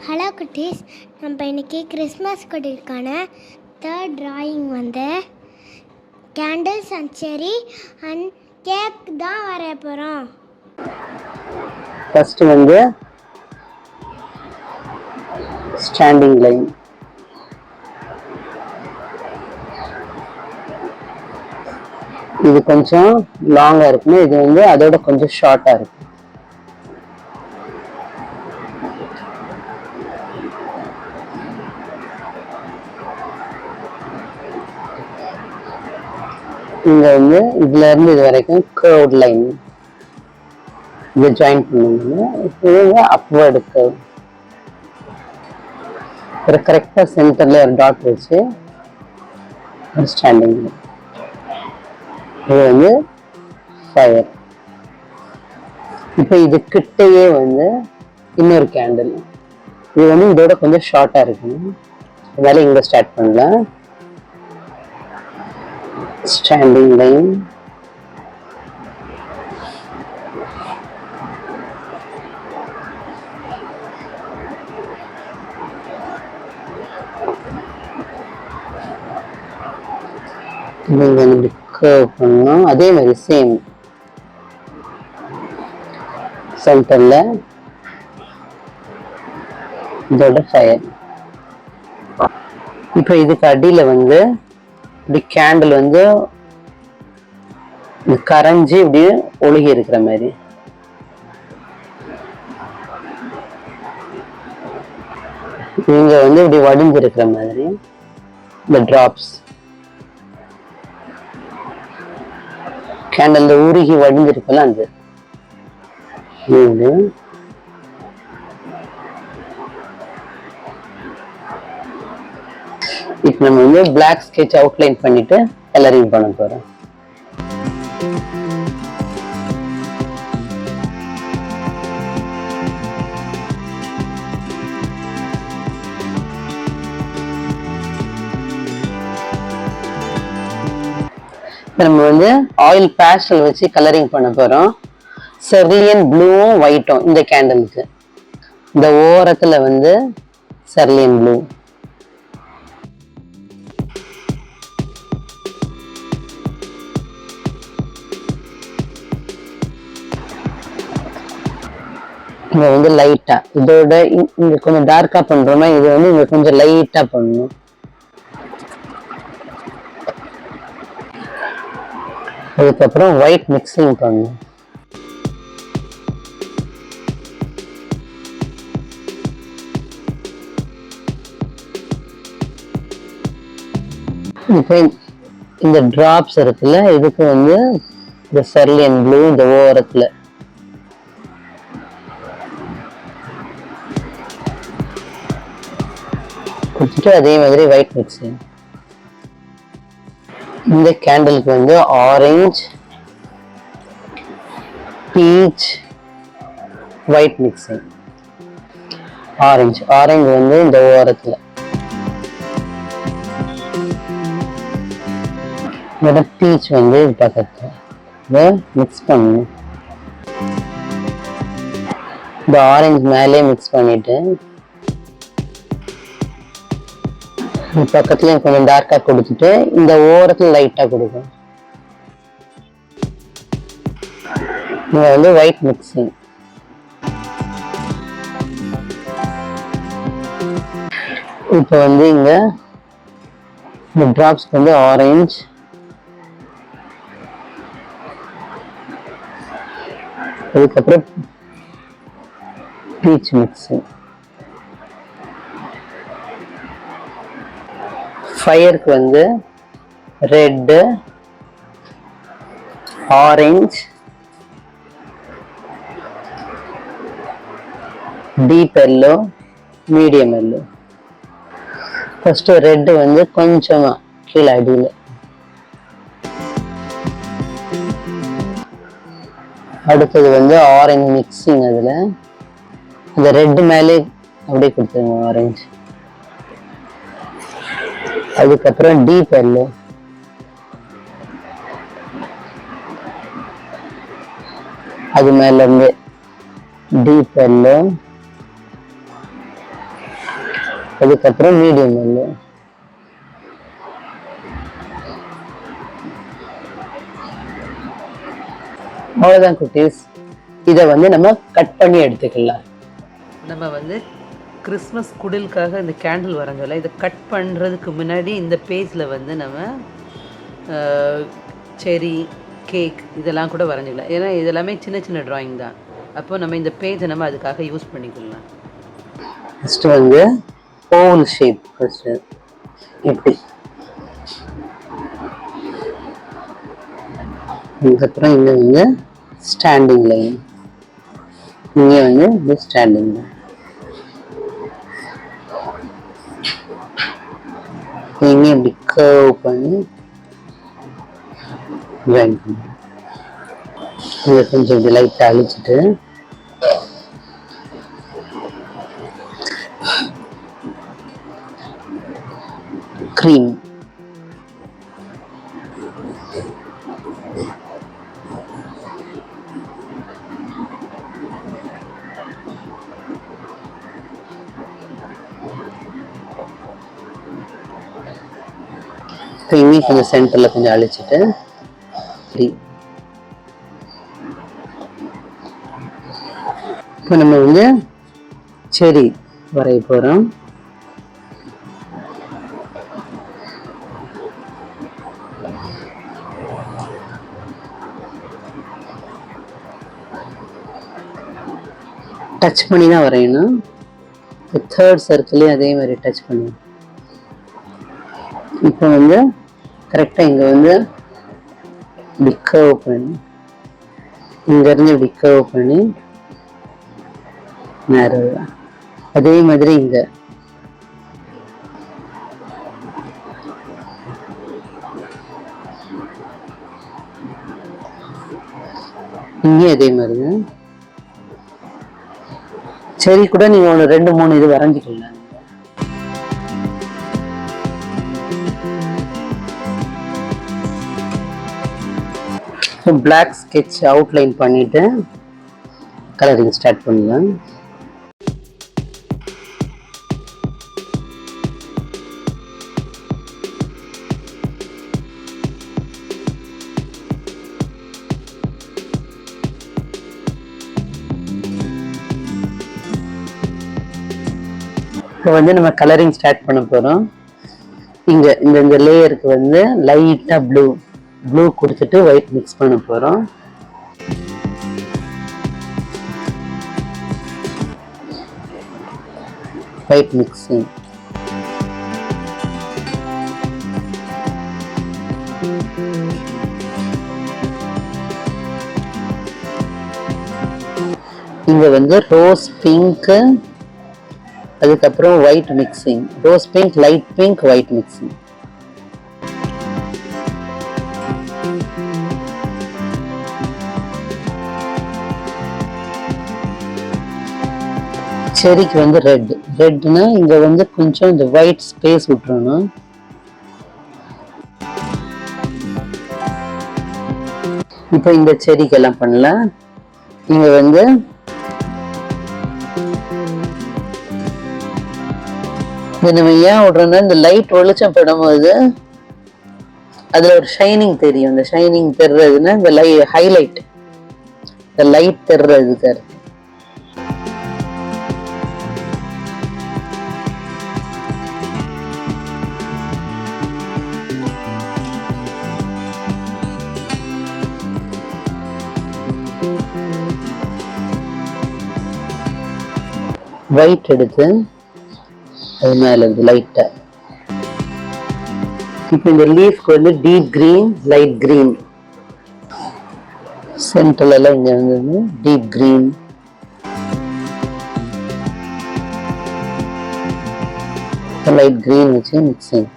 Hello குட்டீஸ், நம்ம இன்றைக்கி கிறிஸ்மஸ் கொடிக்கான தேர்ட் ட்ராயிங் வந்து கேண்டில்ஸ் அண்ட் செரி அண்ட் கேக் தான் வரைய போகிறோம். ஃபஸ்ட்டு வந்து ஸ்டாண்டிங் லைன். இது கொஞ்சம் லாங்காக இருக்குன்னு, இது வந்து அதோட கொஞ்சம் ஷார்ட்டாக இருக்கும். இங்க வந்து இதுல இருந்து இது வரைக்கும் கர்வ் லைன் இதை ஜாயின் பண்ணுங்க. இது அப்வர்டு கர்வ். ஒரு கரெக்டா சென்டர்ல ஒரு டாட் வச்சு ஒரு ஸ்டாண்டிங் லைன். இது வந்து ஃபயர். இப்போ இது கிட்டையே வந்து இன்னொரு கேண்டில். இது வந்து இதோட கொஞ்சம் ஷார்ட்டா இருக்கும், அதனால இங்க ஸ்டார்ட் பண்ணலாம். ஸ்டாண்டிங் லைன், கர்வ் பண்ணணும். அதே மாதிரி சேம் சென்டர்ல இதோட ஃபயர். இப்போ இதுக்கு அடியில வந்து இப்படி கேண்டில் வந்து கரைஞ்சி இப்படி ஒழுகி இருக்கிற மாதிரி. இங்க வந்து இப்படி வடிஞ்சு இருக்கிற மாதிரி இந்த டிராப்ஸ் கேண்டில் உருகி வடிஞ்சிருக்கல அது. இப்போ நம்ம வந்து பிளாக் ஸ்கெட்ச் அவுட்லைன் பண்ணிட்டு கலரிங் பண்ண போறோம். நம்ம வந்து ஆயில் பேஸ்டல் வச்சு கலரிங் பண்ண போறோம். செர்லியன் ப்ளூவும் ஒயிட்டும் இந்த கேண்டலுக்கு. இந்த ஓரத்துல வந்து செர்லியன் ப்ளூ. இங்க வந்து லைட்டா இதோட இங்க கொஞ்சம் டார்க்கா பண்றோம்னா இது வந்து இங்க கொஞ்சம் லைட்டா பண்ணணும். அதுக்கப்புறம் ஒயிட் மிக்சிங் பண்ணணும். இப்போ இந்த டிராப்ஸ் இருக்குல்ல, இதுக்கு வந்து இந்த செர்லியன் ப்ளூ இந்த ஓரத்துல கொடுத்துட்டு அதே மாதிரி ஒயிட் மிக்சிங். இந்த கேண்டலுக்கு வந்து orange, beach, white mixing. Orange வந்து இந்த ஓரத்துல, பீச் வந்து பக்கத்துல மிக்ஸ் பண்ணணும். இந்த ஆரஞ்சு மேலே மிக்ஸ் பண்ணிட்டு பக்கத்துல கொஞ்சம் டார்க்கா கொடுத்துட்டு இந்த ஓரத்துல லைட்டா கொடுக்கும். இங்க வந்து ஒயிட் மிக்சிங். இப்போ வந்து இங்க இந்த டிராப்ஸ்க்கு வந்து ஆரஞ்சு, அதுக்கப்புறம் பீச் மிக்சிங். ஃபயருக்கு வந்து red, orange, deep yellow, medium yellow. First red வந்து கொஞ்சமா கீழே அடியில, அடுத்தது வந்து ஆரஞ்சு மிக்சிங். அதுல அந்த ரெட் மேலே அப்படியே கொடுத்துருங்க ஆரஞ்சு. அதுக்கப்புறம் டீப் எல்லோ, அது மேல இருந்து டீப் எல்லோ, அதுக்கப்புறம் மீடியம் வந்து அவ்வளோதான் குட்டீஸ். இதை வந்து நம்ம கட் பண்ணி எடுத்துக்கலாம். நம்ம வந்து கிறிஸ்மஸ் குடிலுக்காக இந்த கேண்டில் வரைஞ்சோம்ல, இதை கட் பண்ணுறதுக்கு முன்னாடி இந்த பேஜில் வந்து நம்ம செரி, கேக் இதெல்லாம் கூட வரைஞ்சிக்கலாம். ஏன்னா இதெல்லாமே சின்ன சின்ன ட்ராயிங் தான். அப்போ நம்ம இந்த பேஜை நம்ம அதுக்காக யூஸ் பண்ணிக்கலாம். ஃபஸ்ட்டு வந்து ஓவல் ஷேப் ஃபஸ்ட்டு இப்படி, அதுக்கப்புறம் இங்கே வந்து ஸ்டாண்டிங் லைன், இங்கே வந்து இந்த ஸ்டாண்டிங் லைன், இங்கே இப்படி கர்வ் பண்ணி ஜாயின் பண்ணி இதை கொஞ்சம் இப்படி லைட்டாக அழிச்சிட்டு க்ரீம் இங்கே கொஞ்சம் சென்டரில் கொஞ்சம் அழிச்சிட்டு இப்போ நம்ம வந்து செரி வரைய போகிறோம். டச் பண்ணி தான் வரையணும். தேர்ட் சர்க்கிளையும் அதே மாதிரி டச் பண்ணி, இப்போ வந்து கரெக்டாக இங்கே வந்து இப்படி கர்வ் பண்ணி, இங்கேருந்து இப்படி கர்வ் பண்ணி நேரா, அதே மாதிரி இங்கே இங்கேயும் அதே மாதிரிங்க. சரி, கூட நீங்கள் ஒன்று 2-3 இது வரைஞ்சிக்கலாம். பிளாக் ஸ்கெட்ச் அவுட்லைன் பண்ணிட்டு கலரிங் ஸ்டார்ட் பண்ணலாம். இப்போ வந்து நம்ம கலரிங் ஸ்டார்ட் பண்ண போகிறோம். இங்கே இந்த லேயருக்கு வந்து லைட்டாக ப்ளூ கொடுத்துட்டு ஒயிட் மிக்ஸ் பண்ண போகிறோம். ஒயிட் மிக்ஸிங், இங்கே வந்து ரோஸ் பிங்க்கு, அதுக்கப்புறம் white mixing, rose pink, light pink, white mixing. செரிக்கு வந்து ரெட்னா இங்க வந்து கொஞ்சம் இந்த ஒயிட் ஸ்பேஸ் விட்டுறணும். இப்போ இந்த செடிக்கெல்லாம் பண்ணலாம். இங்க வந்து நம்ம ஏன் விடுறோம்னா, இந்த லைட் வெளிச்சம் படும்போது அதுல ஒரு ஷைனிங் தெரியும். இந்த ஷைனிங் தெரிறதுன்னா இந்த ஹைலைட், இந்த லைட் தெரிறதுக்கு ஒயிட் எடுத்து அது மேல இருந்து லைட்டா. இப்போ இந்த லீஃப்க்கு வந்து டீப் கிரீன், லைட் கிரீன், சென்டர்ல எல்லாம் இங்க வந்து டீப் கிரீன், லைட் கிரீன் வச்சு மிக்சிங்.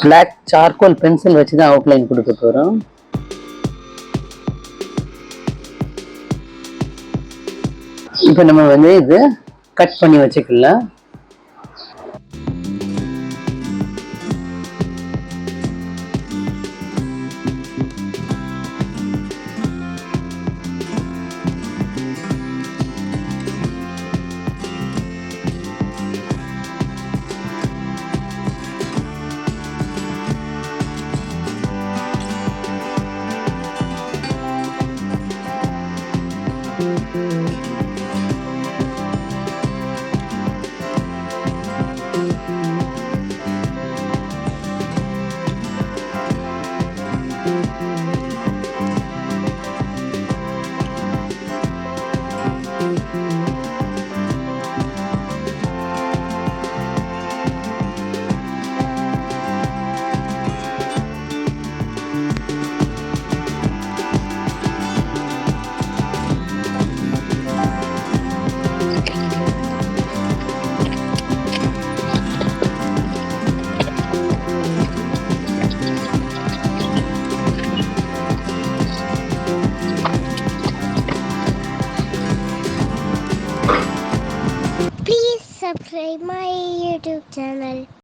பிளாக் சார்கோல் பென்சில் வச்சு தான் அவுட்லைன் கொடுக்க போறோம். இப்போ நம்ம வந்து இது கட் பண்ணி வச்சுக்கலாம். subscribe my YouTube channel.